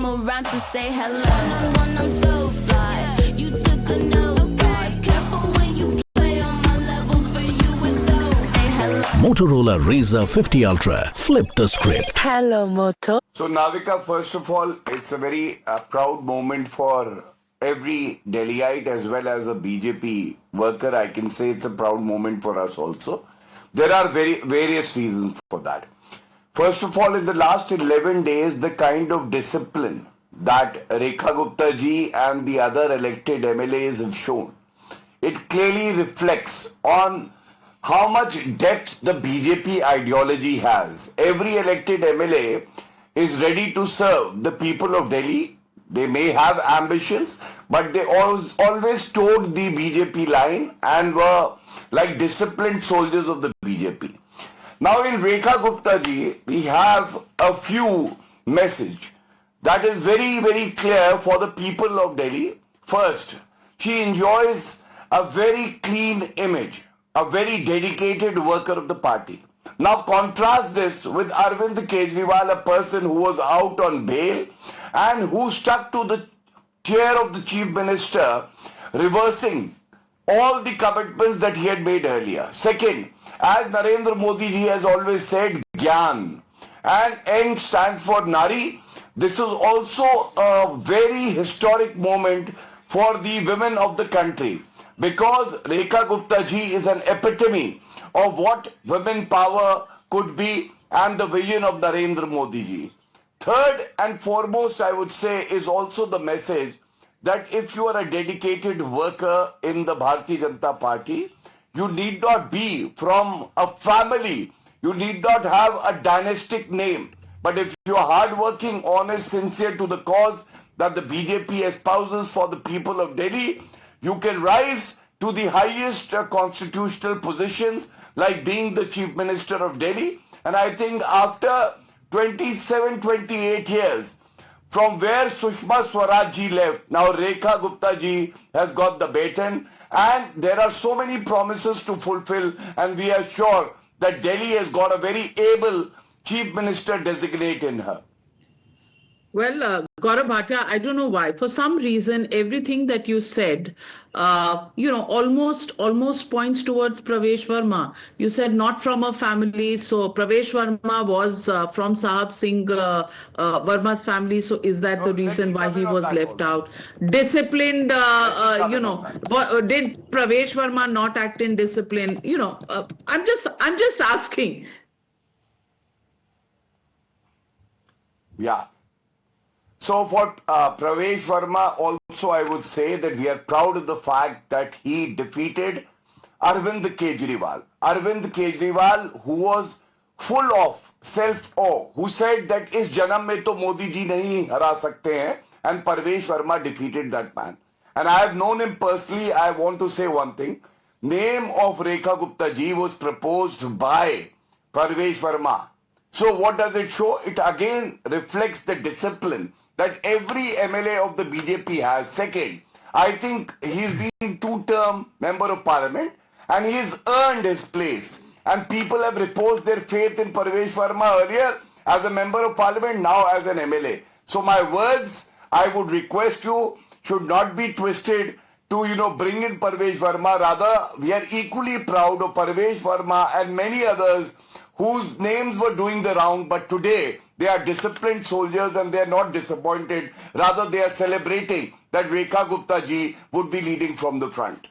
come around to say hello. One-on-one, I'm so fly. You took a nosedive. Careful when you play on my level. For you, it's so. Hey, hello. Motorola Razr 50 Ultra. Flip the script. Hello, Moto. So, Navika, first of all, it's a very proud moment for every Delhiite as well as a BJP worker. I can say it's a proud moment for us also. There are various reasons for that. First of all, in the last 11 days, the kind of discipline that Rekha Gupta ji and the other elected MLAs have shown, it clearly reflects on how much depth the BJP ideology has. Every elected MLA is ready to serve the people of Delhi. They may have ambitions, but they always towed the BJP line and were like disciplined soldiers of the BJP. Now in Rekha Gupta ji, we have a few message that is very, very clear for the people of Delhi. First, she enjoys a very clean image, a very dedicated worker of the party. Now contrast this with Arvind Kejriwal, a person who was out on bail and who stuck to the chair of the chief minister, reversing all the commitments that he had made earlier. Second, as Narendra Modi ji has always said, Gyan, and N stands for Nari. This is also a very historic moment for the women of the country, because Rekha Gupta ji is an epitome of what women power could be and the vision of Narendra Modi ji. Third and foremost, I would say, is also the message that if you are a dedicated worker in the Bharatiya Janata Party, you need not be from a family, you need not have a dynastic name. But if you are hardworking, honest, sincere to the cause that the BJP espouses for the people of Delhi, you can rise to the highest constitutional positions, like being the Chief Minister of Delhi. And I think after 27, 28 years, from where Sushma Swaraj ji left, now Rekha Gupta ji has got the baton, and there are so many promises to fulfill, and we are sure that Delhi has got a very able Chief Minister designate in her. Well, Gaurav Bhatia, I don't know why. For some reason, everything that you said, almost points towards Pravesh Verma. You said not from a family, so Pravesh Verma was from Sahab Singh Verma's family. So is that the reason why he was left out? Disciplined, did Pravesh Verma not act in discipline? I'm just asking. Yeah. So for Pravesh Verma also, I would say that we are proud of the fact that he defeated Arvind Kejriwal. Arvind Kejriwal, who was full of self-awe, who said that is janam mein to Modi ji nahi hara sakte hain, and Pravesh Verma defeated that man. And I have known him personally. I want to say one thing. Name of Rekha Gupta ji was proposed by Pravesh Verma. So what does it show? It again reflects the discipline that every MLA of the BJP has. Second, I think he's been two-term member of parliament and he's earned his place. And people have reposed their faith in Pravesh Verma earlier as a member of parliament, now as an MLA. So my words, I would request you, should not be twisted to, bring in Pravesh Verma. Rather, we are equally proud of Pravesh Verma and many others whose names were doing the round, but today they are disciplined soldiers and they are not disappointed. Rather, they are celebrating that Rekha Gupta ji would be leading from the front.